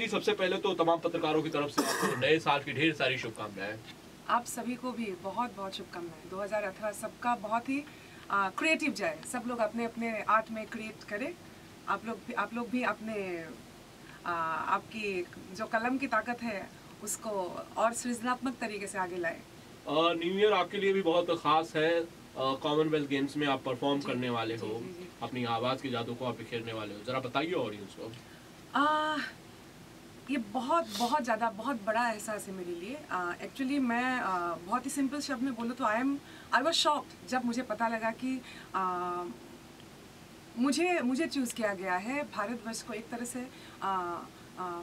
जी, सबसे पहले तो तमाम पत्रकारों की तरफ से आपको नए साल की ढेर सारी शुभकामनाएं। आप सभी को भी बहुत बहुत शुभकामनाएं। 2018 सबका बहुत ही क्रिएटिव जाए, सब लोग अपने अपने आर्ट में क्रिएट करें। आप लोग भी अपने आपकी जो कलम की ताकत है उसको और सृजनात्मक तरीके से आगे लाए। न्यू ईयर आपके लिए भी बहुत खास है। कॉमनवेल्थ गेम्स में आप परफॉर्म करने वाले हो, अपनी आवाज़ की जादू को आप बिखेरने वाले हो, ज़रा बताइए ऑडियंस को। ये बहुत बहुत ज़्यादा बहुत बड़ा एहसास है मेरे लिए। एक्चुअली मैं बहुत ही सिंपल शब्द में बोलूँ तो आई वाज शॉक्ड जब मुझे पता लगा कि मुझे चूज़ किया गया है भारतवर्ष को एक तरह से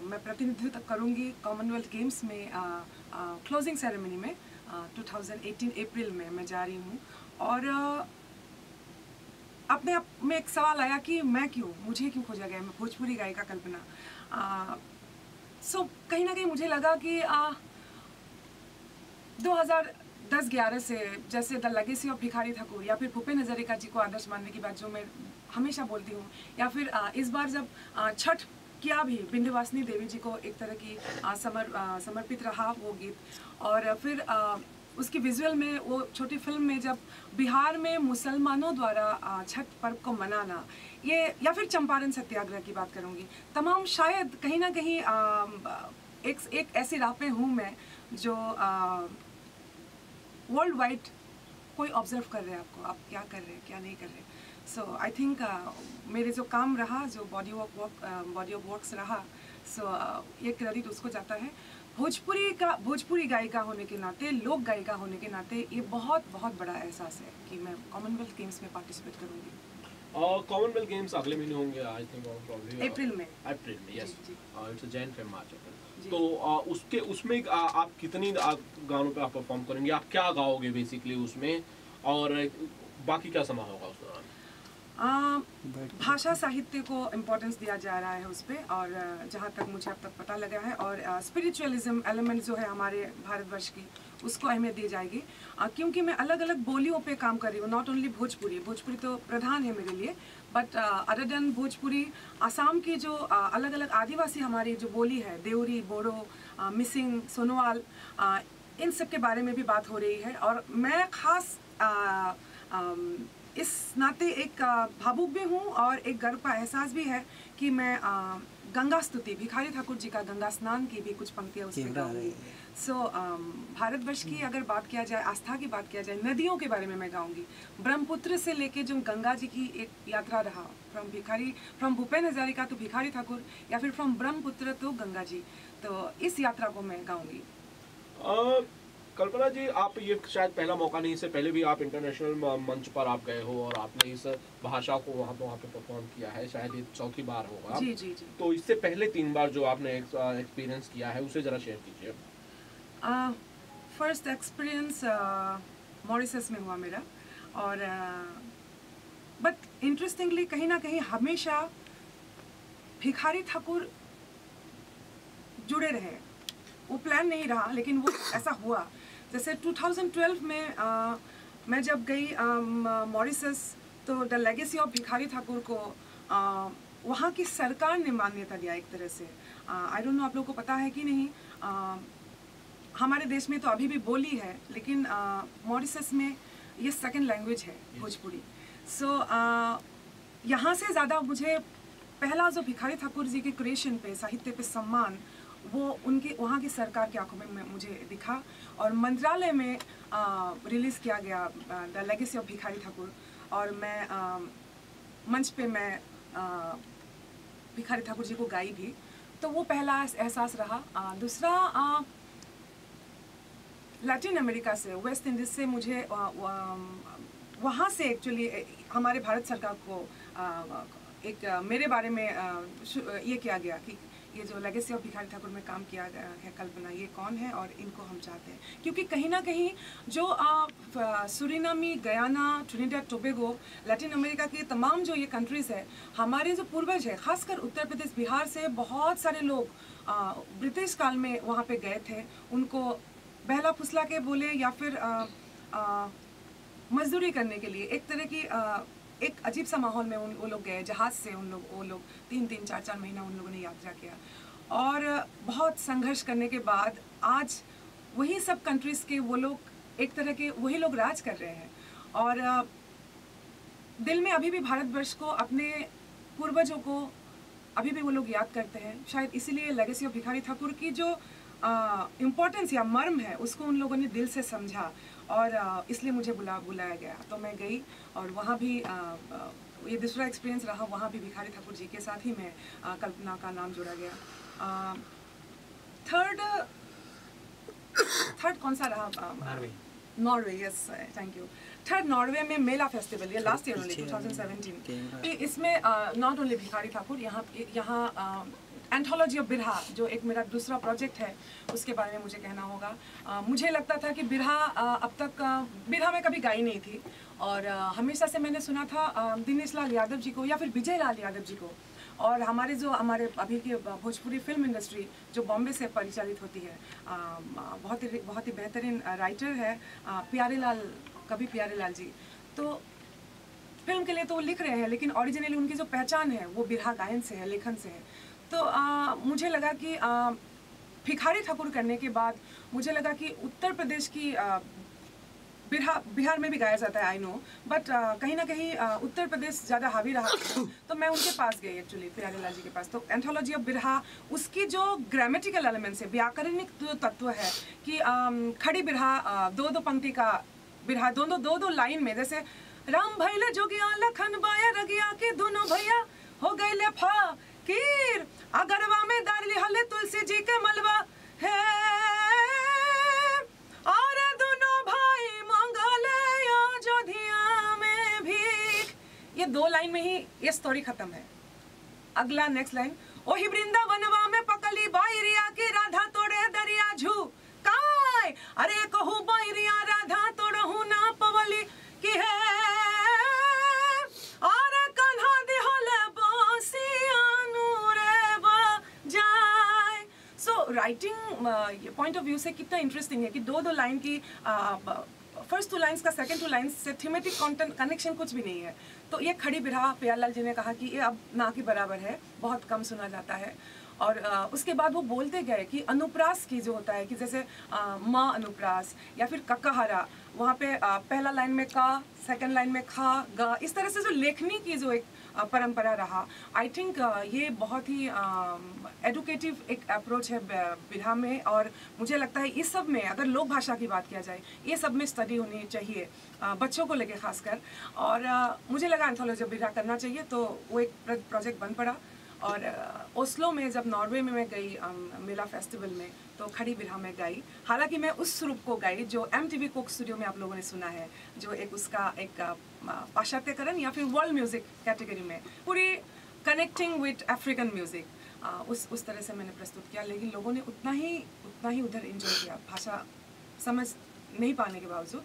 मैं प्रतिनिधित्व करूँगी कॉमनवेल्थ गेम्स में। क्लोजिंग सेरेमनी में 2018 अप्रैल में मैं जा रही हूँ और अपने आप में एक सवाल आया कि मुझे क्यों खोजा गया। मैं भोजपुरी गायिका कल्पना। कहीं ना कहीं मुझे लगा कि 2010-11 से जैसे the legacy of Bhikhari Thakur या फिर भूपेन हजारिका जी को आदर्श मानने की बात जो मैं हमेशा बोलती हूँ, या फिर इस बार जब छठ किया भी विंध्यवासिनी देवी जी को एक तरह की समर्पित रहा वो गीत, और फिर उसकी विजुअल में वो छोटी फिल्म में जब बिहार में मुसलमानों द्वारा छठ पर्व को मनाना, ये या फिर चंपारण सत्याग्रह की बात करूँगी, तमाम शायद कहीं ना कहीं एक ऐसी राह पे हूँ मैं जो वर्ल्ड वाइड कोई ऑब्जर्व कर रहे हैं आपको, आप क्या कर रहे हैं क्या नहीं कर रहे। सो आई थिंक मेरे जो काम रहा, जो बॉडी ऑफ वर्क्स रहा, ये क्रेडिट उसको जाता है। भोजपुरी गायिका होने के नाते, लोक गायिका होने के नाते ये बहुत बहुत बड़ा एहसास है कि मैं कॉमनवेल्थ गेम्स में पार्टिसिपेट करूँगी। कॉमनवेल्थ गेम्स अगले महीने होंगे आई थिंक, अप्रैल में। Yes, it's Jan Feb March April. तो उसमें आप कितनी गानों पे आप परफॉर्म करेंगे, आप क्या गाओगे बेसिकली उसमें, और बाकी क्या समा होगा उस दौरान? भाषा साहित्य को इम्पोर्टेंस दिया जा रहा है उस पर, और जहाँ तक मुझे अब तक पता लगा है, और स्पिरिचुअलिज्म एलिमेंट जो है हमारे भारतवर्ष की, उसको अहमियत दी जाएगी। क्योंकि मैं अलग अलग बोलियों पे काम कर रही हूँ, नॉट ओनली भोजपुरी तो प्रधान है मेरे लिए, but other than Bhojpuri Assam की जो अलग अलग आदिवासी हमारी जो बोली है, देवरी, बोडो, मिसिंग, सोनोवाल, इन सब के बारे में भी बात हो रही है। और मैं खास इस नाते एक भावुक भी हूँ और एक गर्व का एहसास भी है कि मैं गंगा स्तुति, भिखारी ठाकुर जी का गंगा स्नान की भी कुछ पंक्तियाँ उसमें गाऊंगी। भारतवर्ष की अगर बात किया जाए, आस्था की बात किया जाए, नदियों के बारे में मैं गाऊंगी। ब्रह्मपुत्र से लेके जो गंगा जी की एक यात्रा रहा, फ्रॉम भूपेन हजारिका तो भिखारी ठाकुर, या फिर फ्रॉम ब्रह्मपुत्र तो गंगा जी, तो इस यात्रा को मैं गाऊंगी। कल्पना जी, आप ये शायद पहला मौका नहीं, इससे पहले भी आप इंटरनेशनल मंच पर आप गए हो और आपने इस भाषा को वहाँ पे परफॉर्म किया है, शायद ये चौथी बार होगा। जी जी जी। तो इससे पहले 3 बार जो आपने एक्सपीरियंस किया है उसे ज़रा शेयर कीजिए। फर्स्ट एक्सपीरियंस मॉरिशस में हुआ मेरा, और बट इंटरेस्टिंगली कहीं ना कहीं हमेशा भिखारी ठाकुर जुड़े रहे। वो प्लान नहीं रहा, लेकिन वो ऐसा हुआ। जैसे 2012 में मैं जब गई मॉरिशस, तो the legacy of Bhikhari Thakur को वहाँ की सरकार ने मान्यता दिया एक तरह से। आई डोंट नो आप लोगों को पता है कि नहीं, हमारे देश में तो अभी भी बोली है, लेकिन मॉरिशस में ये सेकंड लैंग्वेज है भोजपुरी। यहाँ से ज़्यादा मुझे पहला जो भिखारी ठाकुर जी के क्रिएशन पे, साहित्य पे सम्मान, वो उनके वहाँ की सरकार की आंखों में मुझे दिखा। और मंत्रालय में रिलीज़ किया गया the legacy of Bhikhari Thakur, और मैं मंच पे मैं भिखारी ठाकुर जी को गाई भी, तो वो पहला एहसास रहा। दूसरा, लैटिन अमेरिका से, वेस्ट इंडीज़ से मुझे वहाँ से एक्चुअली हमारे भारत सरकार को एक मेरे बारे में ये किया गया कि ये जो लेगेसी ऑफ भिखारी ठाकुर में काम किया गया है, कल्पना ये कौन है और इनको हम चाहते हैं। क्योंकि कहीं ना कहीं जो सुरिनामी, Guyana, Trinidad Tobago, Latin America की तमाम जो ये कंट्रीज़ है, हमारे जो पूर्वज है, खासकर उत्तर प्रदेश, बिहार से बहुत सारे लोग ब्रिटिश काल में वहाँ पे गए थे। उनको बहला फुसला के बोले या फिर मजदूरी करने के लिए, एक तरह की एक अजीब सा माहौल में वो लोग गए। जहाज़ से वो लोग 3-3, 4-4 महीना उन लोगों ने यात्रा किया। और बहुत संघर्ष करने के बाद आज वही सब कंट्रीज़ के वो लोग एक तरह के वही लोग राज कर रहे हैं। और दिल में अभी भी भारतवर्ष को, अपने पूर्वजों को अभी भी वो लोग याद करते हैं। शायद इसीलिए लेगेसी ऑफ भिखारी ठाकुर की जो इम्पोर्टेंस या मर्म है उसको उन लोगों ने दिल से समझा, और इसलिए मुझे बुलाया गया। तो मैं गई और वहाँ भी ये दूसरा एक्सपीरियंस रहा। वहाँ भी भिखारी ठाकुर जी के साथ ही मैं कल्पना का नाम जोड़ा गया। थर्ड कौन सा रहा? Norway, yes, thank you. Third Norway में मेला फेस्टिवल, ये लास्ट ईयर ओनली 2017। इसमें नॉट ओनली भिखारी ठाकुर, यहाँ एंथोलॉजी ऑफ बिरहा जो एक मेरा दूसरा प्रोजेक्ट है उसके बारे में मुझे कहना होगा। मुझे लगता था कि बिरहा अब तक बिरहा में कभी गाई नहीं थी, और हमेशा से मैंने सुना था दिनेश लाल यादव जी को या फिर विजय लाल यादव जी को, और हमारे अभी की भोजपुरी फिल्म इंडस्ट्री जो बॉम्बे से परिचालित होती है, बहुत ही बेहतरीन राइटर है कवि प्यारे लाल जी। तो फिल्म के लिए तो वो लिख रहे हैं, लेकिन ओरिजिनली उनकी जो पहचान है वो बिरहा गायन से है, लेखन से है। तो मुझे लगा कि भिखारी ठाकुर करने के बाद मुझे लगा कि उत्तर प्रदेश की बिरहा बिहार में भी गाया जाता है, आई नो, बट कहीं ना कहीं उत्तर प्रदेश ज़्यादा हावी रहा। तो मैं उनके पास गई एक्चुअली, प्यारे लाल जी के पास। तो एंथोलॉजी ऑफ बिरहा, उसकी जो ग्रामेटिकल एलिमेंट्स है, व्याकरणिक जो तत्व है कि खड़ी बिरहा, दो पंक्ति का बिरहा, दो लाइन में, जैसे राम भैले जोगिया लखन बाया रगिया के दोनों भैया हो गए ले फकीर, अगरवा में दारली हले तुलसी जी के मलबा है, और दोनों भाई मंगले अयोध्या में भीख। ये दो लाइन में ही ये स्टोरी खत्म है। अगला नेक्स्ट लाइन, ओही वृंदावनवा में पकली बाईरिया की राधा तोड़े दरिया झू काय, अरे कहू बाईरिया राधा तोड़हू ना पवली की है, और कन्हा दिहले बांसिया नूरे बजाए। So writing point of view से कितना इंटरेस्टिंग है कि दो लाइन की फर्स्ट टू लाइन्स का सेकंड टू लाइन्स से थीमेटिक कनेक्शन कुछ भी नहीं है। तो ये खड़ी बिरहा प्यारेलाल जी ने कहा कि ये अब ना के बराबर है, बहुत कम सुना जाता है। और उसके बाद वो बोलते गए कि अनुप्रास की जो होता है कि जैसे माँ अनुप्रास या फिर कक्काहारा, वहाँ पे पहला लाइन में का, सेकंड लाइन में खा गा, इस तरह से जो लेखनी की जो एक परंपरा रहा, आई थिंक ये बहुत ही एडुकेटिव एक अप्रोच है बिरहा में। और मुझे लगता है इस सब में अगर लोक भाषा की बात किया जाए, ये सब में स्टडी होनी चाहिए बच्चों को लेके खासकर। और मुझे लगा एंथोलॉजी बिरहा करना चाहिए, तो वो एक प्रोजेक्ट बन पड़ा। और ओस्लो में जब नॉर्वे में मैं गई मेला फेस्टिवल में, तो खड़ी बिरहा में गाई। हालांकि मैं उस स्वरूप को गाई जो MTV कोक स्टूडियो में आप लोगों ने सुना है, जो एक उसका एक पाश्चात्यकरण या फिर वर्ल्ड म्यूजिक कैटेगरी में पूरी कनेक्टिंग विद अफ्रीकन म्यूजिक, उस तरह से मैंने प्रस्तुत किया। लेकिन लोगों ने उतना ही उधर एंजॉय किया, भाषा समझ नहीं पाने के बावजूद।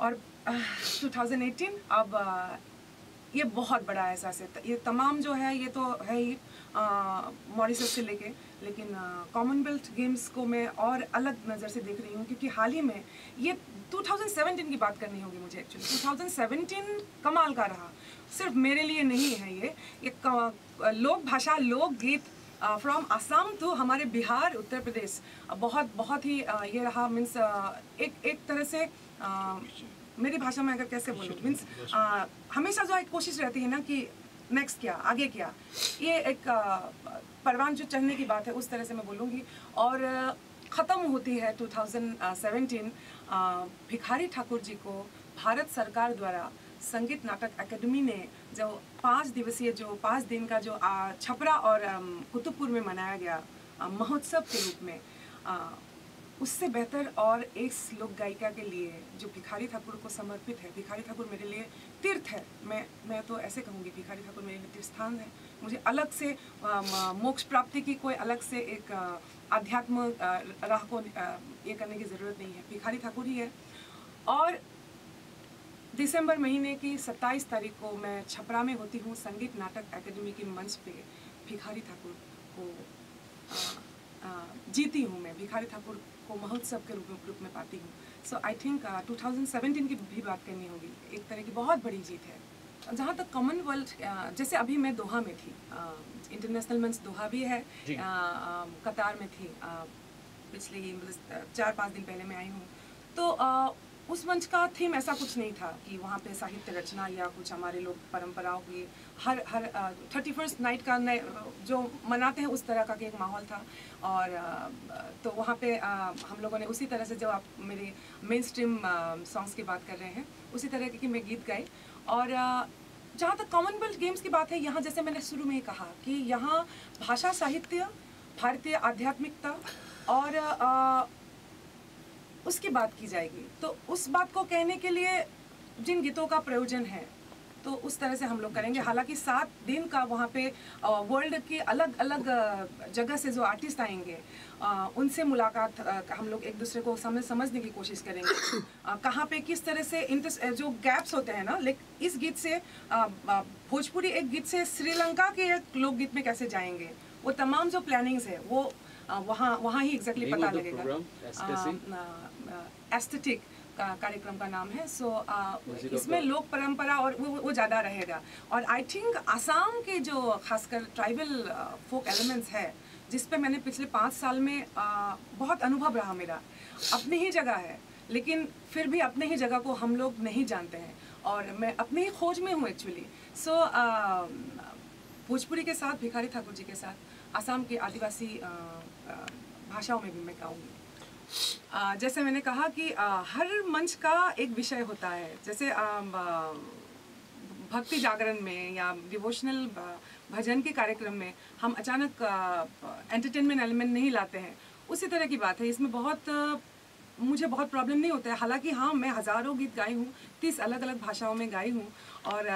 और 2018 अब ये बहुत बड़ा एहसास है। ये तमाम जो है ये तो है ही मॉरिशस से लेके, लेकिन कॉमनवेल्थ गेम्स को मैं और अलग नज़र से देख रही हूँ, क्योंकि हाल ही में ये 2017 की बात करनी होगी मुझे एक्चुअली। 2017 कमाल का रहा, सिर्फ मेरे लिए नहीं है ये लोक भाषा, लोकगीत फ्रॉम असम टू हमारे बिहार, उत्तर प्रदेश, बहुत ही ये रहा। मीन्स एक तरह से मेरी भाषा में अगर कैसे बोलूँ, मीन्स हमेशा जो एक कोशिश रहती है ना कि नेक्स्ट क्या, आगे क्या, ये एक परवान जो चढ़ने की बात है, उस तरह से मैं बोलूँगी। और ख़त्म होती है 2017। भिखारी ठाकुर जी को भारत सरकार द्वारा संगीत नाटक अकेडमी ने जो 5 दिवसीय जो 5 दिन का जो छपरा और कुतुबपुर में मनाया गया महोत्सव के रूप में, उससे बेहतर और एक लोक गायिका के लिए जो भिखारी ठाकुर को समर्पित है। भिखारी ठाकुर मेरे लिए तीर्थ है, मैं तो ऐसे कहूँगी, भिखारी ठाकुर मेरे लिए तीर्थ स्थान है। मुझे अलग से मोक्ष प्राप्ति की कोई अलग से एक आध्यात्म राह को ये करने की ज़रूरत नहीं है, भिखारी ठाकुर ही है। और दिसंबर महीने की 27 तारीख को मैं छपरा में होती हूँ संगीत नाटक अकेडमी की मंच पे भिखारी ठाकुर को जीती हूँ मैं, भिखारी ठाकुर को महोत्सव के रूप में पाती हूँ। सो आई थिंक 2017 की भी बात करनी होगी, एक तरह की बहुत बड़ी जीत है जहाँ तक कॉमनवेल्थ, जैसे अभी मैं दोहा में थी, इंटरनेशनल मंच दोहा भी है, कतार में थी पिछले 4-5 दिन पहले मैं आई हूँ। तो उस मंच का थीम ऐसा कुछ नहीं था कि वहाँ पे साहित्य रचना या कुछ हमारे लोग परंपराओं की हर 31st नाइट का जो मनाते हैं उस तरह का एक माहौल था। और तो वहाँ पे हम लोगों ने उसी तरह से, जो आप मेरे मेन स्ट्रीम सॉन्ग्स की बात कर रहे हैं, उसी तरह की मैं गीत गाई। और जहाँ तक कॉमनवेल्थ गेम्स की बात है, यहाँ जैसे मैंने शुरू में ही कहा कि यहाँ भाषा, साहित्य, भारतीय आध्यात्मिकता और उसकी बात की जाएगी। तो उस बात को कहने के लिए जिन गीतों का प्रयोजन है तो उस तरह से हम लोग करेंगे। हालांकि 7 दिन का वहाँ पे वर्ल्ड के अलग अलग जगह से जो आर्टिस्ट आएंगे उनसे मुलाकात, हम लोग एक दूसरे को समझने की कोशिश करेंगे। कहाँ पे किस तरह से जो गैप्स होते हैं ना, लेकिन इस गीत से भोजपुरी एक गीत से श्रीलंका के एक लोकगीत में कैसे जाएंगे, वो तमाम जो प्लानिंग्स है वो वहाँ ही एग्जैक्टली पता लगेगा। एस्थेटिक कार्यक्रम का नाम है। सो इसमें लोक परंपरा और वो ज़्यादा रहेगा। और आई थिंक आसाम के जो खासकर ट्राइबल फोक एलिमेंट्स है, जिस पे मैंने पिछले 5 साल में बहुत अनुभव रहा मेरा। अपनी ही जगह है, लेकिन फिर भी अपने ही जगह को हम लोग नहीं जानते हैं और मैं अपनी ही खोज में हूँ एक्चुअली। सो भोजपुरी के साथ, भिखारी ठाकुर जी के साथ आसाम के आदिवासी भाषाओं में भी मैं गाऊँगी। जैसे मैंने कहा कि हर मंच का एक विषय होता है। जैसे भक्ति जागरण में या डिवोशनल भजन के कार्यक्रम में हम अचानक एंटरटेनमेंट एलिमेंट नहीं लाते हैं, उसी तरह की बात है। इसमें मुझे बहुत प्रॉब्लम नहीं होता है। हालांकि हाँ, मैं हज़ारों गीत गाई हूँ, 30 अलग अलग भाषाओं में गाई हूँ। और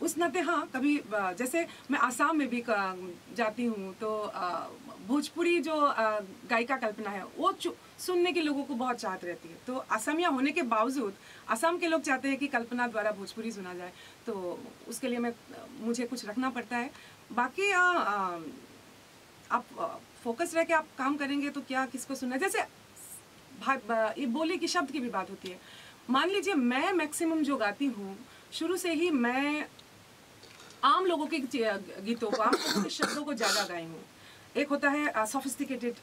उस नाते हाँ, कभी जैसे मैं आसाम में भी जाती हूँ तो भोजपुरी जो गायिका कल्पना है वो सुनने के लोगों को बहुत चाहत रहती है। तो असमिया होने के बावजूद आसाम के लोग चाहते हैं कि कल्पना द्वारा भोजपुरी सुना जाए, तो उसके लिए मुझे कुछ रखना पड़ता है। बाकी आप फोकस रह के आप काम करेंगे तो क्या किसको सुनना है। जैसे ये बोली की शब्द की भी बात होती है। मान लीजिए मैं मैक्सिमम जो गाती हूँ शुरू से ही मैं आम लोगों के गीतों को, आम लोगों के शब्दों को ज़्यादा गाई हूँ। एक होता है सोफिस्टिकेटेड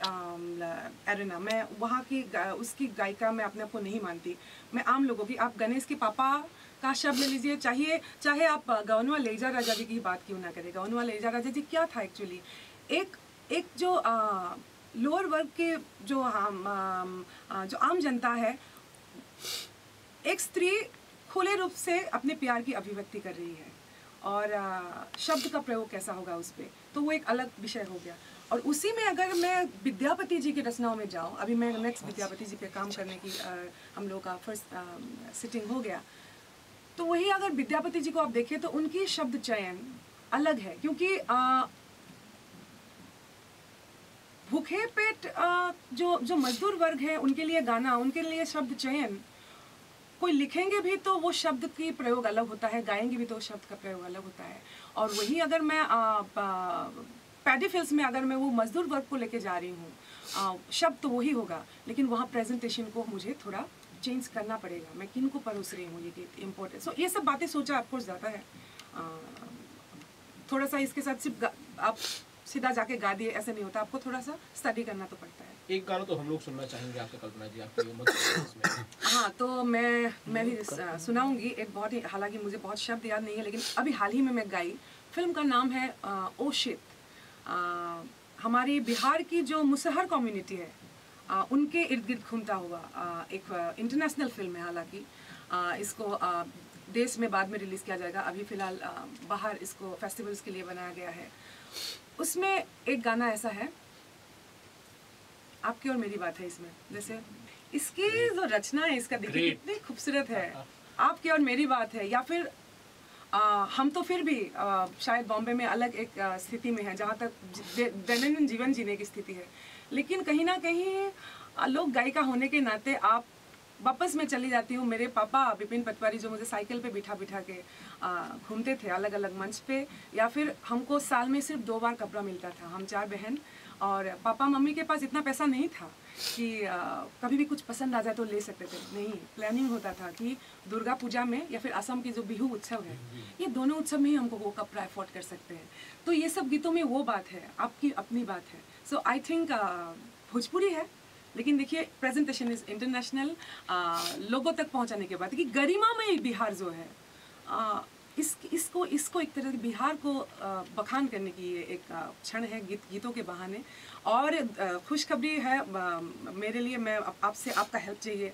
एरेना, मैं वहाँ की उसकी गायिका मैं अपने आप को नहीं मानती। मैं आम लोगों की, आप गणेश के पापा का शब्द ले लीजिए, चाहे आप गवनवा लैजा राजा जी की बात क्यों ना करें। गवनवा लैजा राजा जी क्या था एक्चुअली, एक जो लोअर वर्ग के जो आम जनता है, एक स्त्री खुले रूप से अपने प्यार की अभिव्यक्ति कर रही है और शब्द का प्रयोग कैसा होगा उस पर, तो वो एक अलग विषय हो गया। और उसी में अगर मैं विद्यापति जी की रचनाओं में जाऊँ, अभी मैं नेक्स्ट विद्यापति जी पे काम करने की हम लोग का फर्स्ट सिटिंग हो गया, तो वही अगर विद्यापति जी को आप देखें तो उनकी शब्द चयन अलग है। क्योंकि भूखे पेट जो मजदूर वर्ग है उनके लिए गाना, उनके लिए शब्द चयन, कोई लिखेंगे भी तो वो शब्द की प्रयोग अलग होता है, गाएंगे भी तो शब्द का प्रयोग अलग होता है। और वही अगर मैं पैडी फिल्स में अगर मैं वो मजदूर वर्ग को लेके जा रही हूँ, शब्द तो वही होगा, लेकिन वहाँ प्रेजेंटेशन को मुझे थोड़ा चेंज करना पड़ेगा। मैं किन को परोस रही हूँ, ये इम्पोर्टेंट। सो ये सब बातें सोचा ऑफकोर्स जाता है। थोड़ा सा इसके साथ सिर्फ आप सीधा जाके गा दिए ऐसे नहीं होता, आपको थोड़ा सा स्टडी करना तो पड़ता है। एक गाना तो हम लोग सुनना चाहेंगे आपका, कल्पना जी, आपकी हाँ, तो मैं भी सुनाऊंगी एक बहुत ही, हालांकि मुझे बहुत शब्द याद नहीं है, लेकिन अभी हाल ही में मैं गाई। फिल्म का नाम है ओ शिट। हमारी बिहार की जो मुसहर कम्युनिटी है उनके इर्द गिर्द घूमता हुआ एक इंटरनेशनल फिल्म है। हालांकि इसको देश में बाद में रिलीज़ किया जाएगा, अभी फ़िलहाल बाहर इसको फेस्टिवल्स के लिए बनाया गया है। उसमें एक गाना ऐसा है, आपकी और मेरी बात है इसमें। जैसे इसकी जो रचना है, इसका देखिए कितनी खूबसूरत है। आपकी और मेरी बात है, या फिर हम तो फिर भी शायद बॉम्बे में अलग एक स्थिति में है जहाँ तक दैनंदिन जीवन जीने की स्थिति है, लेकिन कहीं ना कहीं लोग गायिका होने के नाते आप वापस में चली जाती हूँ। मेरे पापा विपिन पटवारी जो मुझे साइकिल पे बिठा के घूमते थे अलग अलग मंच पे, या फिर हमको साल में सिर्फ 2 बार कपड़ा मिलता था, हम 4 बहन, और पापा मम्मी के पास इतना पैसा नहीं था कि कभी भी कुछ पसंद आ जाए तो ले सकते थे। नहीं, प्लानिंग होता था कि दुर्गा पूजा में या फिर असम की जो बिहू उत्सव है, ये दोनों उत्सव में ही हमको वो कपड़ा अफोर्ड कर सकते हैं। तो ये सब गीतों में वो बात है, आपकी अपनी बात है। सो आई थिंक भोजपुरी है, लेकिन देखिए प्रेजेंटेशन इज इंटरनेशनल, लोगों तक पहुंचाने के बाद कि गरिमामय बिहार जो है, इसको एक तरह से बिहार को बखान करने की ये एक क्षण है गीतों के बहाने। और खुशखबरी है मेरे लिए, मैं आपसे आपका हेल्प चाहिए।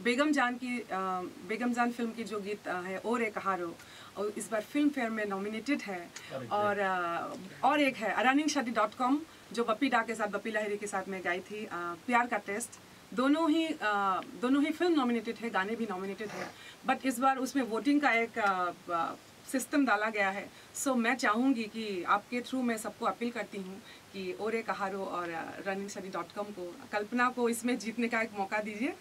बेगम जान फिल्म की जो गीत है और एक हारो, और इस बार फिल्म फेयर में नॉमिनेटेड है। और एक है araningshadi.com जो बप्पी डा के साथ, बप्पी लाहिरी के साथ मैं गाई थी, प्यार का टेस्ट। दोनों ही फिल्म नॉमिनेटेड है, गाने भी नॉमिनेटेड है, बट इस बार उसमें वोटिंग का एक सिस्टम डाला गया है। सो मैं चाहूँगी कि आपके थ्रू मैं सबको अपील करती हूँ कि ओरे कहारो और araningshadi.com को, कल्पना को इसमें जीतने का एक मौका दीजिए।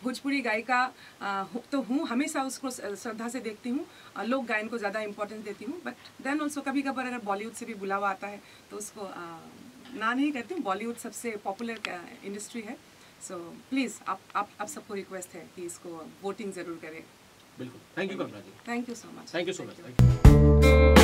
भोजपुरी गायिका तो हूँ, हमेशा उसको श्रद्धा से देखती हूँ, लोक गायन को ज़्यादा इम्पोर्टेंस देती हूँ, बट देन ऑल्सो कभी कभार अगर बॉलीवुड से भी बुलावा आता है तो उसको ना नहीं करती हूँ। बॉलीवुड सबसे पॉपुलर इंडस्ट्री है। सो प्लीज़ आप सबको रिक्वेस्ट है कि इसको वोटिंग ज़रूर करें। बिल्कुल, thank you Kalpana ji, thank you so much, thank you so much.